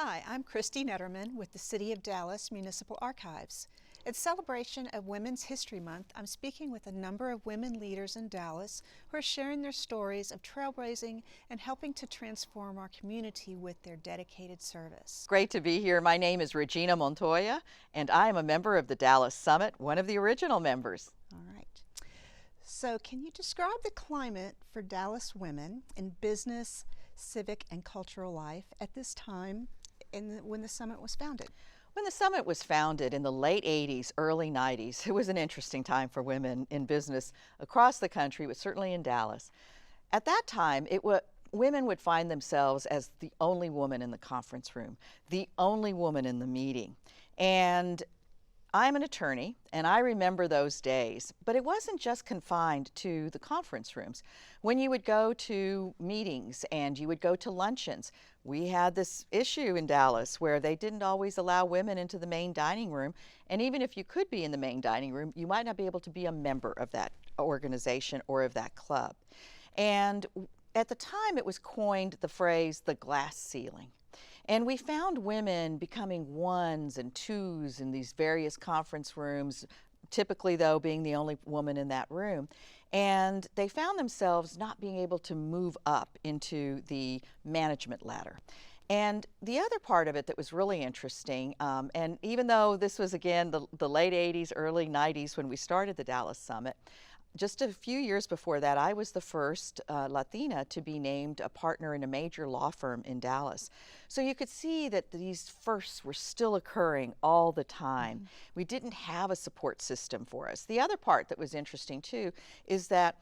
Hi, I'm Kristi Nedderman with the City of Dallas Municipal Archives. In celebration of Women's History Month, I'm speaking with a number of women leaders in Dallas who are sharing their stories of trailblazing and helping to transform our community with their dedicated service. Great to be here. My name is Regina Montoya, and I am a member of the Dallas Summit, one of the original members. All right. So can you describe the climate for Dallas women in business, civic, and cultural life at this time when the summit was founded? When the summit was founded in the late 80s, early 90s, it was an interesting time for women in business across the country, but certainly in Dallas. At that time, women would find themselves as the only woman in the conference room, the only woman in the meeting. And I'm an attorney, and I remember those days, but it wasn't just confined to the conference rooms. When you would go to meetings and you would go to luncheons, we had this issue in Dallas where they didn't always allow women into the main dining room, and even if you could be in the main dining room, you might not be able to be a member of that organization or of that club. And at the time, it was coined the phrase, the glass ceiling. And we found women becoming ones and twos in these various conference rooms, typically, though, being the only woman in that room. And they found themselves not being able to move up into the management ladder. And the other part of it that was really interesting, and even though this was, again, the late 80s, early 90s when we started the Dallas Summit, just a few years before that, I was the first Latina to be named a partner in a major law firm in Dallas. So you could see that these firsts were still occurring all the time. Mm-hmm. We didn't have a support system for us. The other part that was interesting too is that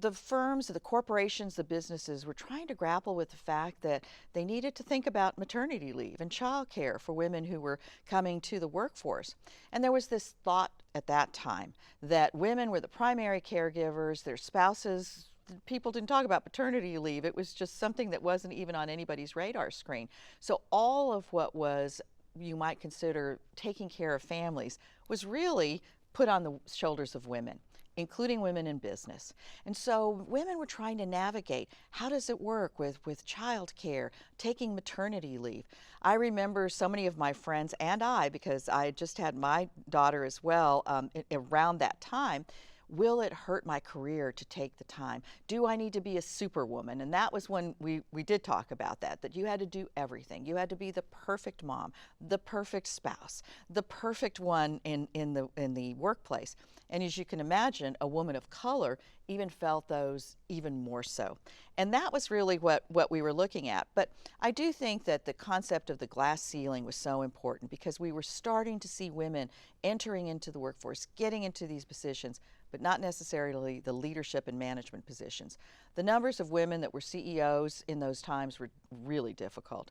the firms, the corporations, the businesses were trying to grapple with the fact that they needed to think about maternity leave and child care for women who were coming to the workforce. And there was this thought at that time that women were the primary caregivers, their spouses, people didn't talk about paternity leave. It was just something that wasn't even on anybody's radar screen. So all of what was, you might consider, taking care of families was really put on the shoulders of women, including women in business. And so women were trying to navigate, how does it work with child care, taking maternity leave. I remember so many of my friends and I, because I just had my daughter as well around that time, will it hurt my career to take the time? Do I need to be a superwoman? And that was when we did talk about that you had to do everything. You had to be the perfect mom, the perfect spouse, the perfect one in the workplace. And as you can imagine, a woman of color even felt those even more so. And that was really what we were looking at. But I do think that the concept of the glass ceiling was so important because we were starting to see women entering into the workforce, getting into these positions, but not necessarily the leadership and management positions. The numbers of women that were CEOs in those times were really difficult.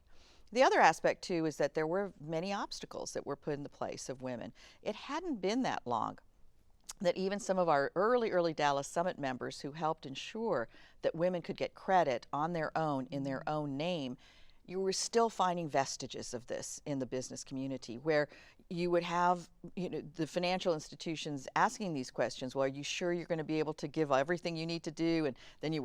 The other aspect, too, is that there were many obstacles that were put in the place of women. It hadn't been that long that even some of our early Dallas Summit members who helped ensure that women could get credit on their own, in their own name, you were still finding vestiges of this in the business community where you would have the financial institutions asking these questions. Well, are you sure you're going to be able to give everything you need to do? And then it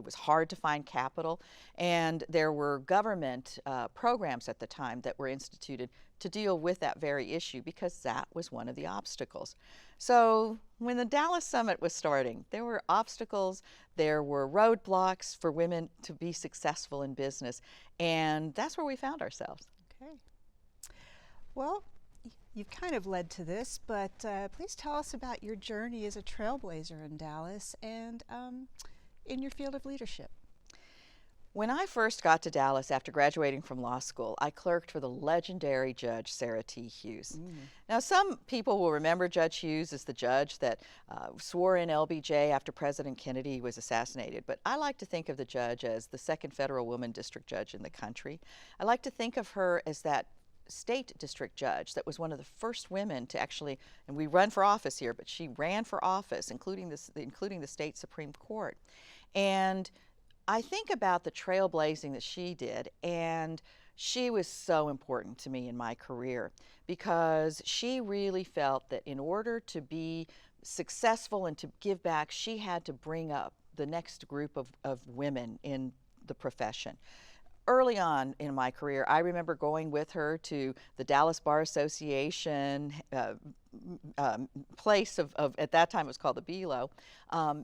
was hard to find capital. And there were government programs at the time that were instituted to deal with that very issue because that was one of the obstacles. So when the Dallas Summit was starting, there were obstacles, there were roadblocks for women to be successful in business, and that's where we found ourselves. Okay. Well, you've kind of led to this, but please tell us about your journey as a trailblazer in Dallas and in your field of leadership. When I first got to Dallas after graduating from law school, I clerked for the legendary Judge Sarah T. Hughes. Now, some people will remember Judge Hughes as the judge that swore in LBJ after President Kennedy was assassinated, but I like to think of the judge as the second federal woman district judge in the country. I like to think of her as that state district judge that was one of the first women to actually, and we run for office here, but she ran for office, including the state Supreme Court. And I think about the trailblazing that she did, and she was so important to me in my career because she really felt that in order to be successful and to give back, she had to bring up the next group of women in the profession. early on in my career, I remember going with her to the Dallas Bar Association place of at that time it was called the Belo,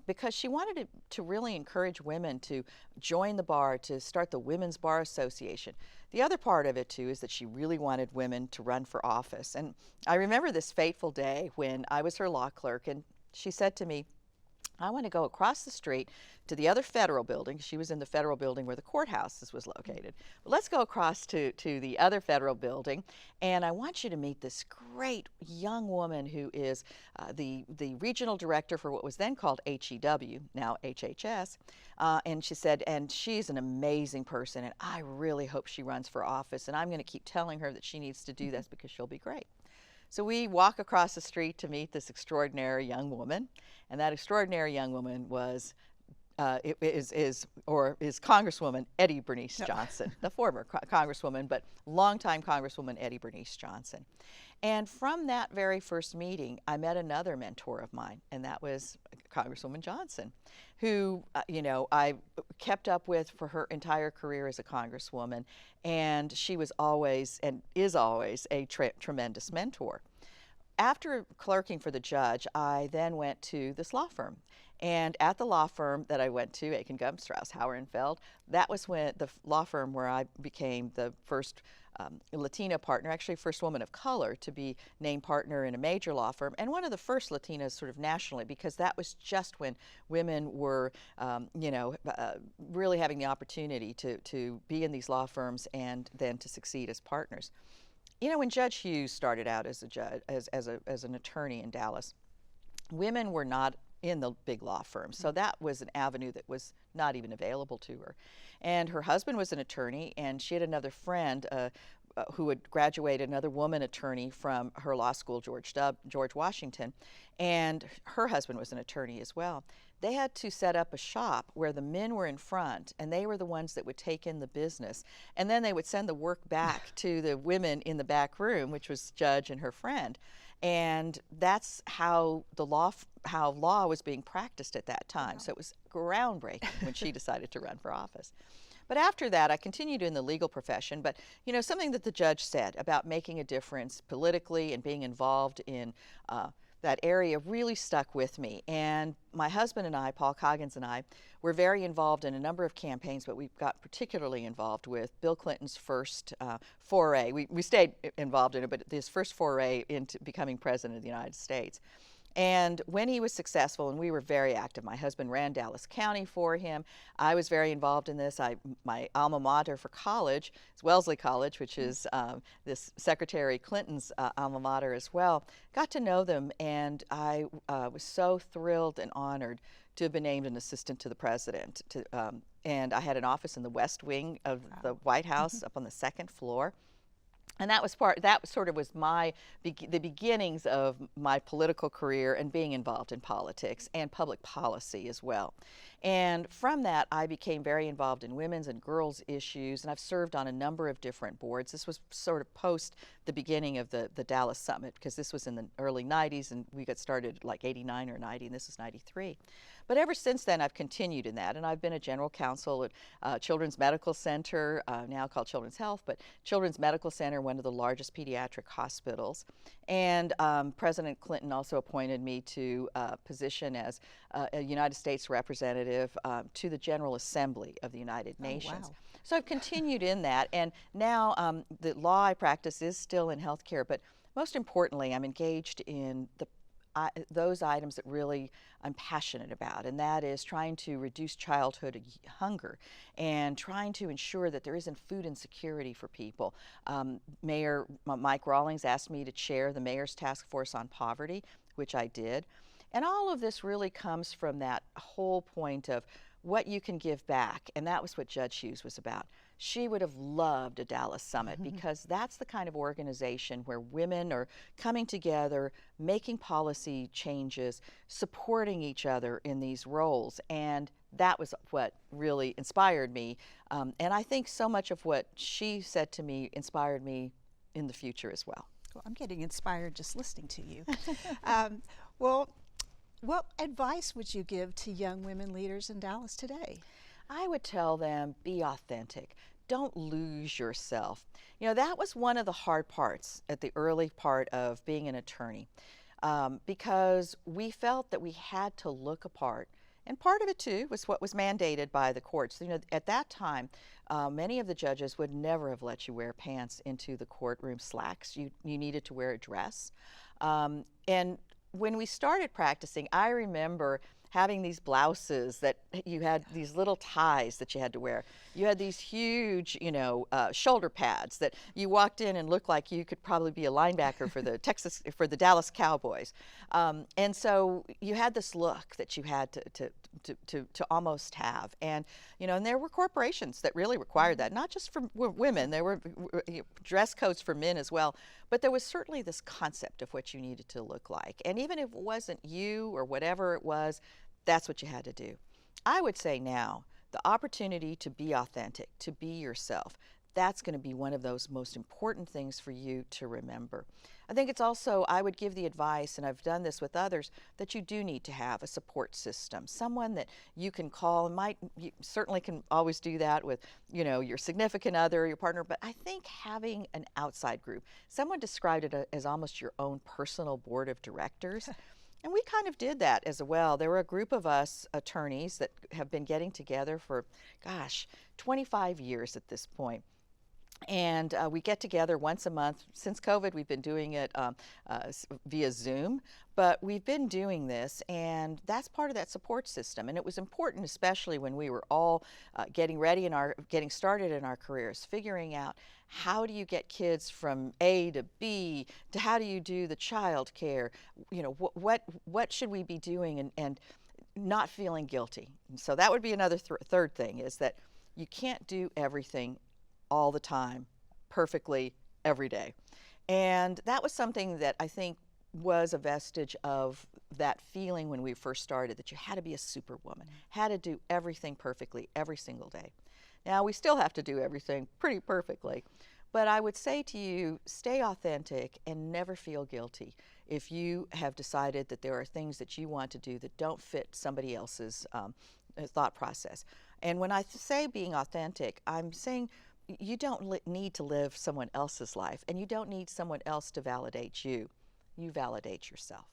because she wanted to really encourage women to join the bar, to start the Women's Bar Association. The other part of it too is that she really wanted women to run for office. And I remember this fateful day when I was her law clerk, and she said to me, I want to go across the street to the other federal building. She was in the federal building where the courthouse was located. But let's go across to the other federal building, and I want you to meet this great young woman who is the regional director for what was then called HEW, now HHS. And she said, and she's an amazing person, and I really hope she runs for office, and I'm going to keep telling her that she needs to do this because she'll be great. So we walk across the street to meet this extraordinary young woman, and that extraordinary young woman was is Congresswoman Eddie Bernice Johnson, the former Congresswoman, but longtime Congresswoman Eddie Bernice Johnson. And from that very first meeting, I met another mentor of mine, and that was Congresswoman Johnson, who I kept up with for her entire career as a Congresswoman, and she was always and is always a tremendous mentor. After clerking for the judge, I then went to this law firm. And at the law firm that I went to, Aiken Gump, Strauss, Hauer-Feld, that was when the law firm where I became the first Latina partner, actually first woman of color to be named partner in a major law firm, and one of the first Latinas sort of nationally, because that was just when women were, really having the opportunity to be in these law firms and then to succeed as partners. You know, when Judge Hughes started out as a judge, as an attorney in Dallas, women were not in the big law firms, so that was an avenue that was not even available to her. And her husband was an attorney, and she had another friend who had graduated, another woman attorney from her law school, George Washington, and her husband was an attorney as well. They had to set up a shop where the men were in front, and they were the ones that would take in the business, and then they would send the work back to the women in the back room, which was Judge and her friend. And that's how law was being practiced at that time. Wow. So it was groundbreaking when she decided to run for office. But after that, I continued in the legal profession. But, you know, something that the judge said about making a difference politically and being involved in that area really stuck with me. And my husband and I, Paul Coggins and I, were very involved in a number of campaigns, but we got particularly involved with Bill Clinton's first foray. We stayed involved in it, but his first foray into becoming president of the United States. And when he was successful, and we were very active, my husband ran Dallas County for him. I was very involved in this. My alma mater for college is Wellesley College, which is this Secretary Clinton's alma mater as well. Got to know them, and I was so thrilled and honored to have been named an assistant to the president. And I had an office in the West Wing of the White House up on the second floor. And that was sort of was the beginnings of my political career and being involved in politics and public policy as well. And from that, I became very involved in women's and girls' issues, and I've served on a number of different boards. This was sort of post the beginning of the Dallas Summit, because this was in the early 90s, and we got started like 89 or 90, and this is 93. But ever since then, I've continued in that, and I've been a general counsel at Children's Medical Center, now called Children's Health, but Children's Medical Center, one of the largest pediatric hospitals. And President Clinton also appointed me to a position as a United States representative to the General Assembly of the United Nations. Wow. So I've continued in that, and now the law I practice is still in healthcare, but most importantly, I'm engaged in those items that really I'm passionate about, and that is trying to reduce childhood hunger and trying to ensure that there isn't food insecurity for people. Mayor Mike Rawlings asked me to chair the Mayor's Task Force on Poverty, which I did. And all of this really comes from that whole point of what you can give back, and that was what Judge Hughes was about. She would have loved a Dallas Summit because that's the kind of organization where women are coming together, making policy changes, supporting each other in these roles. And that was what really inspired me. And I think so much of what she said to me inspired me in the future as well. Well, I'm getting inspired just listening to you. Well, what advice would you give to young women leaders in Dallas today? I would tell them, be authentic. don't lose yourself. You know, that was one of the hard parts at the early part of being an attorney, because we felt that we had to look a part. And part of it too was what was mandated by the courts. You know, at that time, many of the judges would never have let you wear pants into the courtroom slacks. You needed to wear a dress. And when we started practicing, I remember having these blouses that you had these little ties that you had to wear. You had these huge, shoulder pads that you walked in and looked like you could probably be a linebacker for the Dallas Cowboys. And so you had this look that you had to almost have. And, and there were corporations that really required that, not just for women. There were dress codes for men as well. But there was certainly this concept of what you needed to look like. And even if it wasn't you or whatever it was, that's what you had to do. I would say now, the opportunity to be authentic, to be yourself, that's going to be one of those most important things for you to remember. I think it's also, I would give the advice, and I've done this with others, that you do need to have a support system, someone that you can call. You certainly can always do that with, your significant other, your partner, but I think having an outside group, someone described it as almost your own personal board of directors. And we kind of did that as well. There were a group of us attorneys that have been getting together for, 25 years at this point. And we get together once a month. Since COVID, we've been doing it via Zoom, but we've been doing this, and that's part of that support system. And it was important, especially when we were all getting started in our careers, figuring out how do you get kids from A to B, to how do you do the child care, what should we be doing, and not feeling guilty. And so that would be another third thing, is that you can't do everything all the time, perfectly, every day. And that was something that I think was a vestige of that feeling when we first started, that you had to be a superwoman, had to do everything perfectly every single day. Now, we still have to do everything pretty perfectly, but I would say to you, stay authentic and never feel guilty if you have decided that there are things that you want to do that don't fit somebody else's thought process. And when I say being authentic, I'm saying you don't need to live someone else's life, and you don't need someone else to validate you. You validate yourself.